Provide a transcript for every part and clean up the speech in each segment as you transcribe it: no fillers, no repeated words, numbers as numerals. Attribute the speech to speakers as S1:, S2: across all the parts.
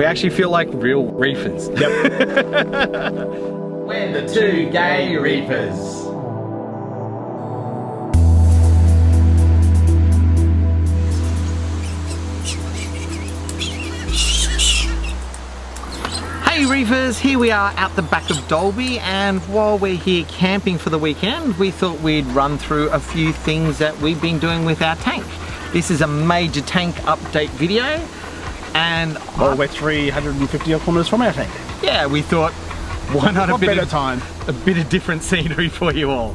S1: We actually feel like real reefers.
S2: Yep.
S3: We're the two gay reefers.
S1: Hey Reefers, here we are out the back of Dalby, and while we're here camping for the weekend, we thought we'd run through a few things that we've been doing with our tank. This is a major tank update video, and
S2: well, we're 350 kilometers from our tank.
S1: Yeah, we thought, why not a bit of different scenery for you all.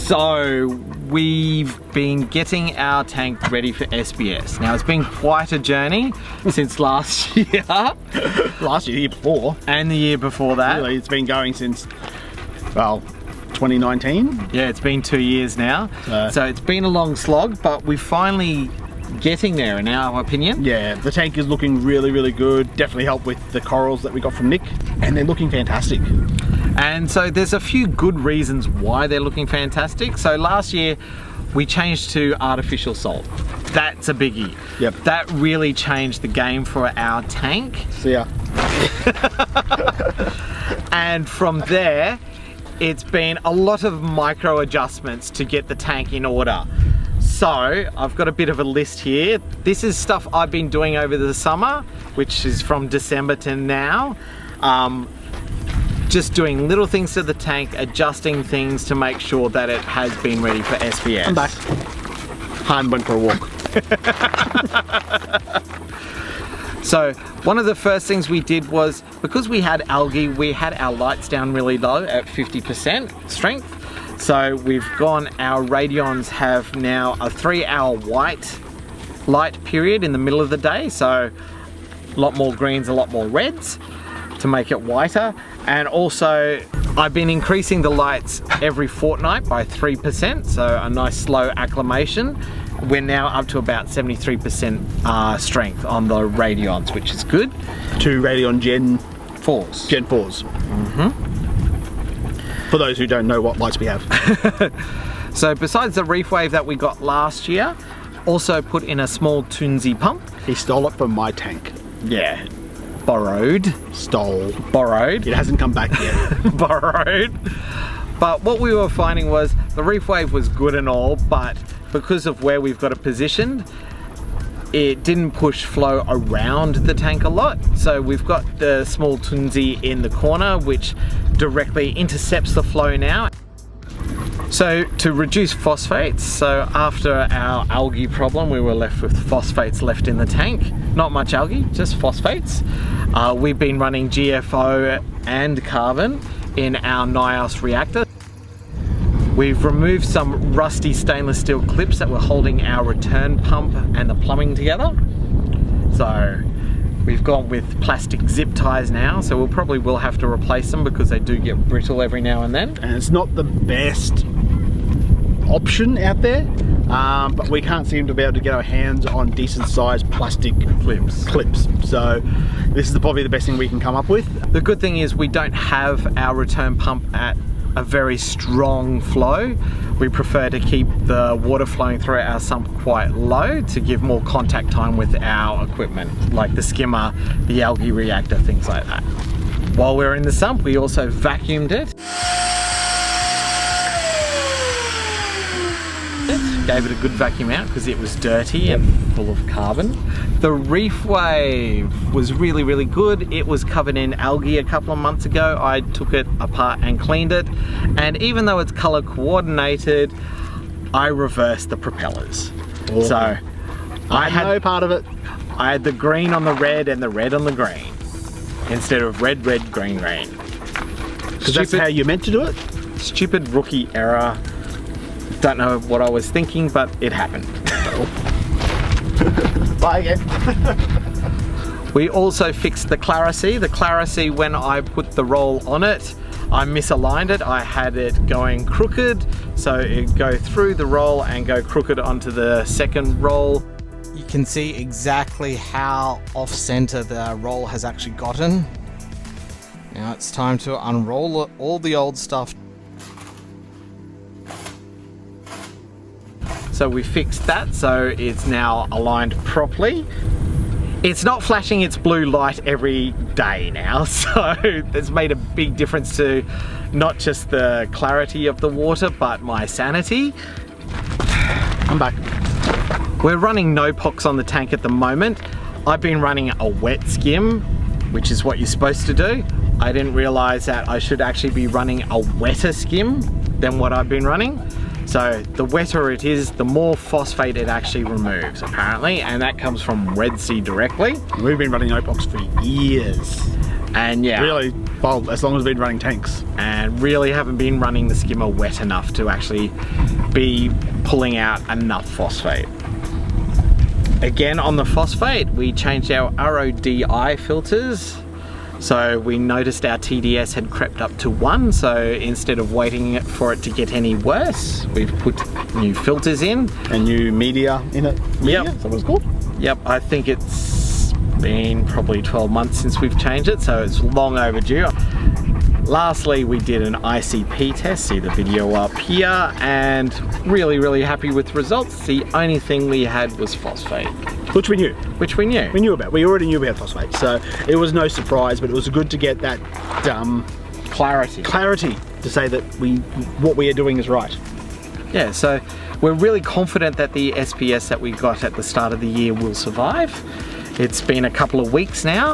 S1: So we've been getting our tank ready for SPS. Now it's been quite a journey since last year.
S2: Last year, the year before.
S1: And the year before that.
S2: Really, it's been going since, well, 2019.
S1: Yeah, it's been 2 years now. So it's been a long slog, but we're finally getting there in our opinion.
S2: Yeah, the tank is looking really, really good. Definitely helped with the corals that we got from Nick, and they're looking fantastic.
S1: And so there's a few good reasons why they're looking fantastic. So last year we changed to artificial salt. That's a biggie.
S2: Yep.
S1: That really changed the game for our tank.
S2: See ya.
S1: And from there, it's been a lot of micro adjustments to get the tank in order. So I've got a bit of a list here. This is stuff I've been doing over the summer, which is from December to now. Just doing little things to the tank, adjusting things to make sure that it has been ready for SPS.
S2: I'm back. Han went for a walk.
S1: So one of the first things we did was, because we had algae, we had our lights down really low at 50% strength. So we've gone, our radions have now a 3-hour white light period in the middle of the day. So a lot more greens, a lot more reds to make it whiter. And also I've been increasing the lights every fortnight by 3%, so a nice slow acclimation. We're now up to about 73% strength on the radions, which is good.
S2: 2 Radion Gen
S1: 4s.
S2: Gen 4s.
S1: Mm-hmm.
S2: For those who don't know what lights we have.
S1: So besides the reef wave that we got last year, also put in a small Tunzi pump.
S2: He stole it from my tank.
S1: Yeah. Borrowed.
S2: Stole.
S1: Borrowed.
S2: It hasn't come back yet.
S1: Borrowed. But what we were finding was the reef wave was good and all, but because of where we've got it positioned, it didn't push flow around the tank a lot. So we've got the small Tunzi in the corner, which directly intercepts the flow now. So to reduce phosphates, so after our algae problem, we were left with phosphates left in the tank. Not much algae, just phosphates. We've been running GFO and carbon in our NIOS reactor. We've removed some rusty stainless steel clips that were holding our return pump and the plumbing together. So we've gone with plastic zip ties now, so we'll probably will have to replace them because they do get brittle every now and then.
S2: And it's not the best option out there, but we can't seem to be able to get our hands on decent sized plastic clips. So this is probably the best thing we can come up with.
S1: The good thing is we don't have our return pump at a very strong flow. We prefer to keep the water flowing through our sump quite low to give more contact time with our equipment, like the skimmer, the algae reactor, things like that. While we were in the sump, we also vacuumed it. Gave it a good vacuum out because it was dirty and full of carbon. The reef wave was really, really good. It was covered in algae a couple of months ago. I took it apart and cleaned it. And even though it's color coordinated, I reversed the propellers.
S2: Oh.
S1: So
S2: I had no part of it.
S1: I had the green on the red and the red on the green instead of red, red, green, green.
S2: Because that's how you meant to do it?
S1: Stupid rookie error. Don't know what I was thinking, but it happened.
S2: Bye again.
S1: We also fixed the Claracy. The Claracy, when I put the roll on it, I misaligned it. I had it going crooked, so it'd go through the roll and go crooked onto the second roll.
S4: You can see exactly how off-center the roll has actually gotten. Now it's time to unroll all the old stuff.
S1: So we fixed that, so it's now aligned properly. It's not flashing its blue light every day now, so that's made a big difference to not just the clarity of the water, but my sanity.
S2: I'm back.
S1: We're running no pox on the tank at the moment. I've been running a wet skim, which is what you're supposed to do. I didn't realize that I should actually be running a wetter skim than what I've been running. So the wetter it is, the more phosphate it actually removes, apparently, and that comes from Red Sea directly.
S2: We've been running no-pox for years.
S1: And yeah,
S2: Really, well, as long as we've been running tanks.
S1: and really haven't been running the skimmer wet enough to actually be pulling out enough phosphate. Again, on the phosphate, we changed our RODI filters. So we noticed our TDS had crept up to 1, so instead of waiting for it to get any worse, we've put new filters in.
S2: And new media in it. Media?
S1: Yep.
S2: Is that what it's called?
S1: Yep, I think it's been probably 12 months since we've changed it, so it's long overdue. Lastly, we did an ICP test, see the video up here, and really happy with the results. The only thing we had was phosphate.
S2: Which we knew.
S1: Which we knew.
S2: We knew about. We already knew about phosphate, so it was no surprise, but it was good to get that clarity to say that what we are doing is right.
S1: Yeah, so we're really confident that the SPS that we got at the start of the year will survive. It's been a couple of weeks now,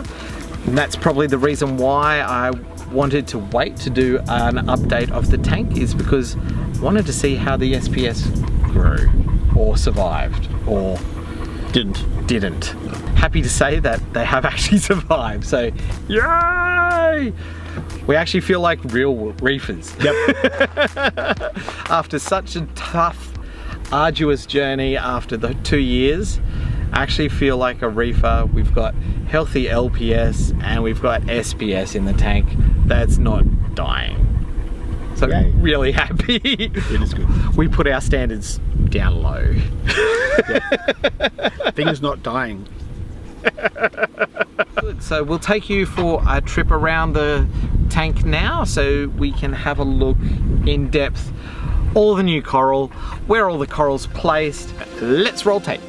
S1: and that's probably the reason why I wanted to wait to do an update of the tank, is because I wanted to see how the SPS grew, or survived, or didn't. Happy to say that they have actually survived, so yay! We actually feel like real reefers.
S2: Yep.
S1: After such a tough, arduous journey after the 2 years, I actually feel like a reefer. We've got healthy LPS and we've got SPS in the tank that's not dying. So
S2: Yay.
S1: really happy.
S2: It is good.
S1: We put our standards down low.
S2: Things not dying.
S1: Good. So we'll take you for a trip around the tank now, so we can have a look in depth, all the new coral, where all the coral's placed. Let's roll tape.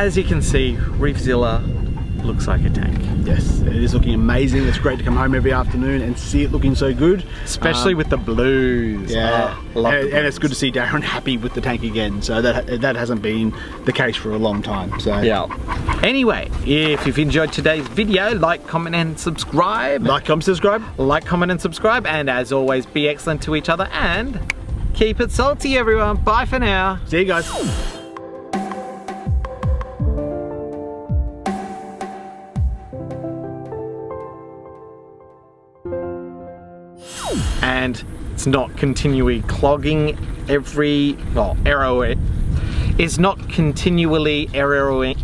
S1: as you can see, Reefzilla looks like a tank.
S2: Yes, it is looking amazing. It's great to come home every afternoon and see it looking so good.
S1: Especially with the blues.
S2: Yeah,
S1: Love the
S2: and
S1: blues.
S2: it's good to see Darren happy with the tank again. So that hasn't been the case for a long time. So
S1: Yeah. Anyway, if you've enjoyed today's video, like, comment and subscribe.
S2: like, comment, subscribe.
S1: Like, comment and subscribe. And as always, be excellent to each other and keep it salty, everyone. Bye for now.
S2: See you guys.
S1: And it's not continually clogging every, well, arrow it. It's not continually arrowing.